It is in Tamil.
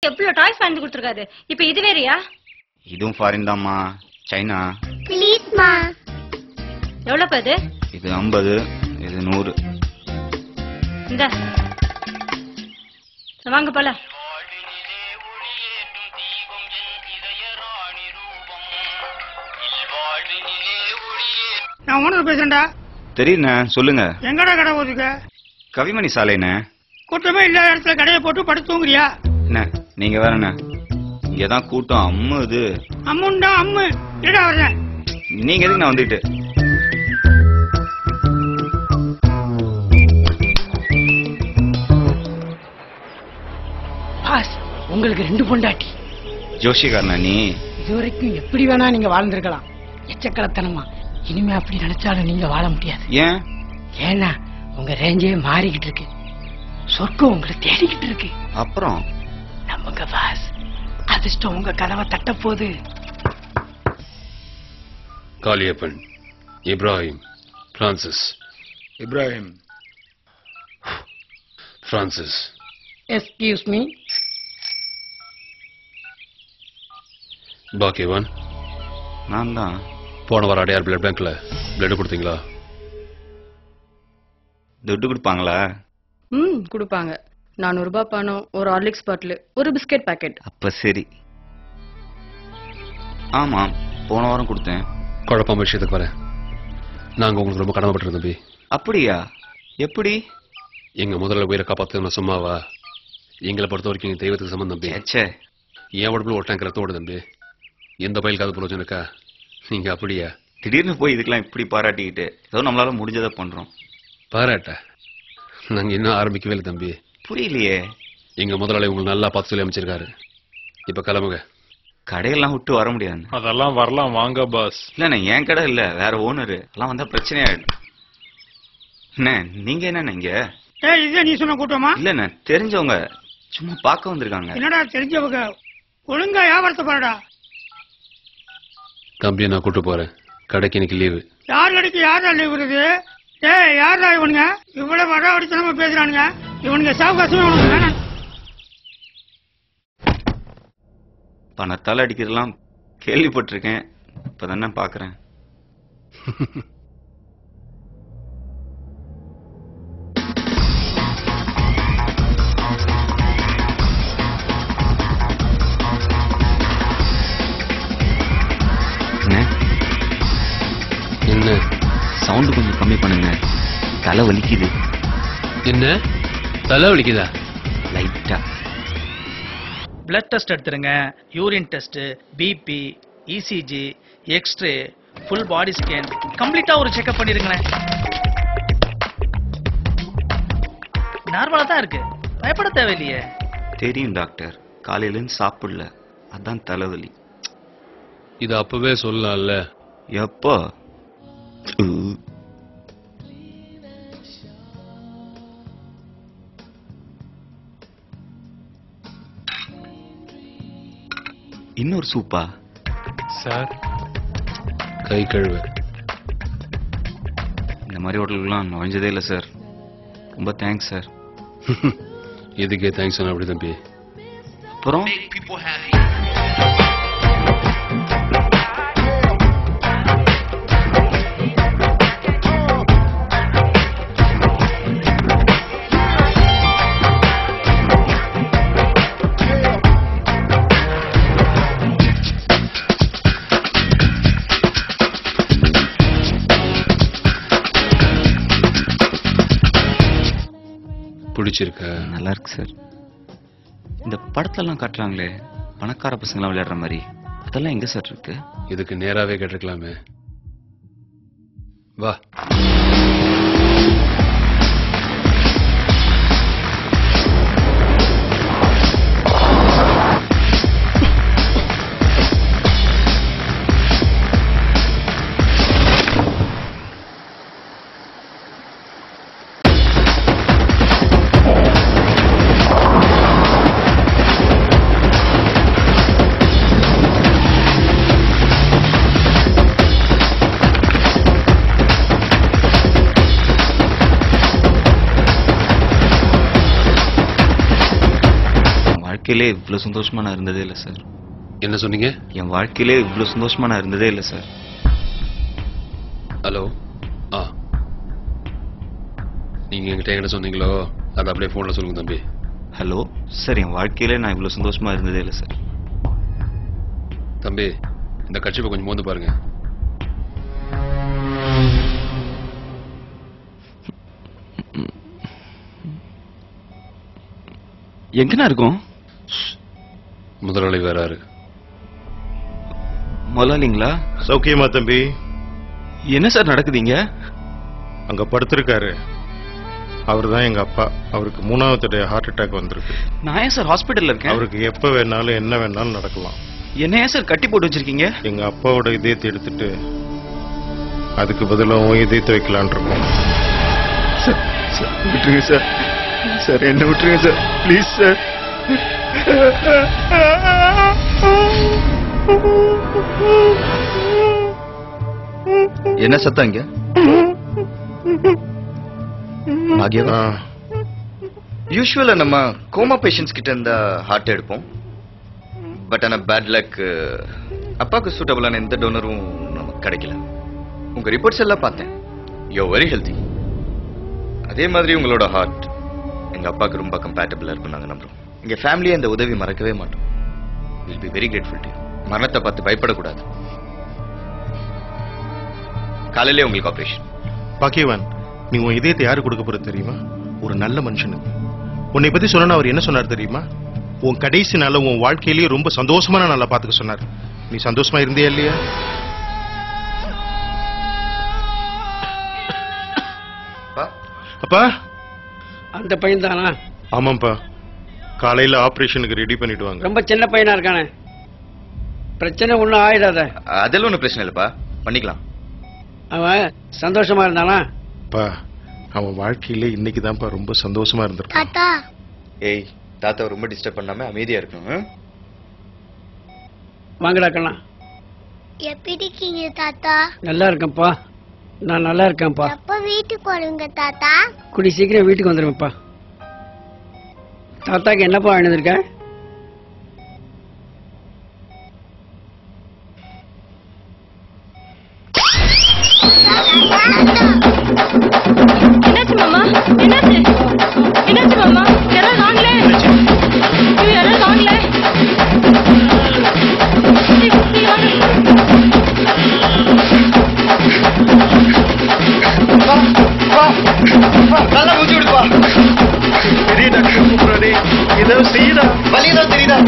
எவ்வளவு டாய்ஸ் வாங்கி கொடுத்துருக்காரு. இப்ப இது வேறயா? இதுவும் ஃபாரின் தான்மா, சைனா. ப்ளீஸ்மா. எவ்வளவு இது? இது 50, இது 100. இந்த வாங்க போல. நான் ஓனர் பேசுறேன்டா. தெரியுண்ணே, சொல்லுங்க. எங்கடா கடை போதுக்க? கவிமணி சாலைண்ணே. கூட்டமே இல்லாத இடத்துல கடையை போட்டு படுத்து தூங்குறியா? என்ன நீங்க வேறண்ணே, இங்கதான் கூட்டம் அம்முது. அம்முண்டா அம்மு. என்னடா வர்றேன்? நீங்க எதுக்கு நான் வந்துட்டு? பாஸ், உங்களுக்கு 2 பொண்டாட்டி. ஜோஷிகாரனா நீ? இதுவரைக்கும் எப்படி வேணா நீங்க வாழ்ந்திருக்கலாம். எச்சக்கலத்தனமா. இனிமே அப்படி நினைச்சாலும் நீங்க வாழ முடியாது. ஏன்? ஏன்னா உங்க ரேஞ்சே மாறிக்கிட்டு இருக்கு. சொர்க்கம் உங்களை தேடிக்கிட்டு இருக்கு. அப்புறம் நம்புங்க பாஸ், அதிர்ஷ்டம் உங்க கதவை தட்ட போகுது. Kaliyappan, Ibrahim, Francis. Ibrahim, Francis. Excuse me. பாக்கியவான் நான் தான். போன வாரம் அடையார் பிளட் பேங்க்ல பிளட் கொடுத்தீங்களா? துட்டு கொடுப்பாங்களா? கொடுப்பாங்க. 400 ரூபாய் பணம், ஒரு ஹார்லிக்ஸ் பாட்டில், ஒரு பிஸ்கெட் பாக்கெட். அப்ப சரி. ஆமா, போன வாரம் கொடுத்தேன். குழப்பம் விஷயத்துக்கு வரேன். நாங்க உங்களுக்கு ரொம்ப கடமைப்பட்டிருக்கோம் தம்பி. அப்படியா? எப்படி? எங்க முதல்ல உயிரை காப்பாத்து சும்மாவா? எங்களை பொறுத்த வரைக்கும் எங்க தெய்வத்துக்கு சம்பந்தம் தம்பி. என் உடம்புல ஒரு டேங்க் ரத்தம் ஓடு தம்பி. எந்த பயிலுக்காவது பிரயோஜனம் இருக்கா? நீங்க அப்படியா? திடீர்னு போய் இதுக்கெல்லாம் இப்படி பாராட்டிக்கிட்டு ஏதோ நம்மளால முடிஞ்சதை பண்றோம். பாராட்ட? நாங்க இன்னும் ஆரம்பிக்கவே இல்லை தம்பி. புரியலையே. எங்க முதலாளி உங்களுக்கு நல்லா பார்த்து சொல்லி அமைச்சிருக்காரு. இப்ப கிளம்புங்க. கடையெல்லாம் விட்டு வர முடியாது. அதெல்லாம் வரலாம் வாங்க பாஸ். இல்லண்ணே, என் கடை இல்ல, வேற ஓனரு. எல்லாம் வந்தா பிரச்சனையாயிடும். என்ன நீங்க என்ன இங்க? இது நீ சொன்ன கூட்டமா? இல்லண்ணே, தெரிஞ்சவங்க சும்மா பார்க்க வந்திருக்காங்க. என்னடா தெரிஞ்சவங்க? ஒழுங்கா வியாபாரத்தை பாருடா. தம்பியை நான் கூட்டு போறேன். கடைக்கு இன்னைக்கு லீவு. யார் கடைக்கு யாரா லீவ் வருது? யாரா இவனுங்க? இவ்வளவு வர அடித்தனமா பேசுறானுங்க. இவனுங்க சாவகாசமே உனக்கு வேணாம். பணத்தால் அடிக்கிறதெல்லாம் கேள்விப்பட்டிருக்கேன், இப்பதானே பாக்குறேன். என்ன சவுண்ட் கொஞ்சம் கம்மி பண்ணுங்க, தலை வலிக்குது. என்ன தலை வலிக்குதா? லைட்டா. பிளட் டெஸ்ட் எடுத்துருங்க, urine test, BP, ECG, X-ray, full body scan, கம்ப்ளீட்டா ஒரு செக்அப் பண்ணிருங்களேன். நார்மலா தான் இருக்கு, பயப்பட தேவையில்லையே. தெரியும் டாக்டர், காலையில இருந்து சாப்பிடல, அதான் தலைவலி. இது அப்பவே சொல்லலாம்ல. எப்போ? இன்னொரு சூப்பா சார்? கை கழுவு. இந்த மாதிரி ஹோட்டலுக்குலாம் நுழைஞ்சதே இல்லை சார். ரொம்ப தேங்க்ஸ் சார். எதுக்கே தேங்க்ஸ் சொன்ன அப்படி தம்பி? அப்புறம் பிடிச்சிருக்க? நல்லா இருக்கு சார். இந்த படத்தெல்லாம் காட்டுறாங்களே பணக்கார பசங்களாம் விளையாடுற மாதிரி, அதெல்லாம் எங்க சார் இருக்கு? இதுக்கு நேராவே கேட்டிருக்கலாமே. வா. வாழ்க்கையிலே இவ்வளவு சந்தோஷமா நான் இருந்ததே இல்லை சார். என்ன சொன்னீங்க? என் வாழ்க்கையிலே இவ்வளவு சந்தோஷமா நான் இருந்ததே இல்லை சார். ஹலோ. ஆ, நீங்க என்கிட்ட என்ன சொன்னீங்களோ அதை அப்படியே போன்ல சொல்லுங்க தம்பி. ஹலோ சார், என் வாழ்க்கையிலே நான் இவ்வளவு சந்தோஷமா இருந்ததே இல்லை சார். தம்பி, இந்த கட்சிப்பை கொஞ்சம் மோந்து பாருங்க. எங்கண்ணா இருக்கும்? முதலாளி வேறாரு. முதலாளிங்களா? சௌக்கியமா தம்பி? என்ன சார் நடக்குதுங்க? அங்க படுத்திருக்காரு. அவர் தான் எங்க அப்பா. அவருக்கு 3வது தடவை ஹார்ட் அட்டாக் வந்திருக்கு. நான் ஏன் சார் ஹாஸ்பிட்டல்ல இருக்கேன்? அவருக்கு எப்ப வேணாலும் என்ன வேணாலும் நடக்கலாம். என்ன ஏன் சார் கட்டி போட்டு வச்சிருக்கீங்க? எங்க அப்பாவோட இதயத்தை எடுத்துட்டு அதுக்கு பதிலாக உன் இதயத்தை வைக்கலான் இருக்கோம். சார் சார் விட்டுருங்க சார். சார் என்ன விட்டுருங்க சார், ப்ளீஸ் சார். என்ன சத்தம் இங்க? யூஸ்வலா நம்ம கோமா பேஷண்ட்ஸ் கிட்ட இருந்த ஹார்ட் எடுப்போம். பட் ஆனா பேட் லக், அப்பாவுக்கு சூட்டபிளான எந்த டோனரும் நமக்கு கிடைக்கல. உங்க ரிப்போர்ட்ஸ் எல்லாம் பார்த்தேன். You are very healthy. அதே மாதிரி உங்களோட ஹார்ட் எங்க அப்பாவுக்கு ரொம்ப கம்பேட்டபிளா இருக்கும் நாங்க நம்புறோம். எங்க ஃபேமிலியை இந்த உதவி மறக்கவே மாட்டோம். Will be very grateful to you. மரணத்தை பார்த்து பயப்படக்கூடாது. காலையிலே உங்களுக்கு ஆபரேஷன். பாக்கியவான், நீ உன் இதயத்தை யாரு கொடுக்க போறது தெரியுமா? ஒரு நல்ல மனுஷனுக்கு. உன்னை பத்தி சொன்னா அவர் என்ன சொன்னார் தெரியுமா? உன் கடைசி நாள உன் வாழ்க்கையிலேயே ரொம்ப சந்தோஷமான நாளா பாத்துக்க சொன்னார். நீ சந்தோஷமா இருந்தியா இல்லையா? அப்பா, அந்த பையன் தானா? ஆமாப்பா. காலையில ஆபரேஷனுக்கு ரெடி பண்ணிட்டு வாங்க. ரொம்ப சின்ன பையனா இருக்கானே, பிரச்சனை ஒண்ணும் ஆயிடாத. அதெல்லாம் ஒன்றும் பிரச்சனை இல்லப்பா, பண்ணிக்கலாம். அவன் சந்தோஷமா இருந்தானா? அப்பா, அவன் வாழ்க்கையில இன்னைக்கு தான்ப்பா ரொம்ப சந்தோஷமா இருந்திருக்கான். தாத்தா, ஏய், தாத்தா ரொம்ப டிஸ்டர்ப் பண்ணாம அமைதியா இருக்கணும். வாங்கடா கண்ணா. எப்படி இருக்கீங்க தாத்தா? நல்லா இருக்கேன்ப்பா, நான் நல்லா இருக்கேன்ப்பா. எப்ப வீட்டுக்கு வருங்க தாத்தா? கூடி சீக்கிரம் வீட்டுக்கு வந்துருங்கப்பா. தாத்தாக்கு என்னப்பா எழுந்திருக்க? என்னாச்சு மாமா? என்னாச்சு? என்னாச்சு மாமா? யாராவது வாங்கல? ஐயோ, யாராவது வாங்கல? நல்லா மூச்சு விடுப்பா. பெரிய டாக்டர் கூப்பிடுறாரு, ஏதோ செய்யடா. வலிதான் தெரியுதா?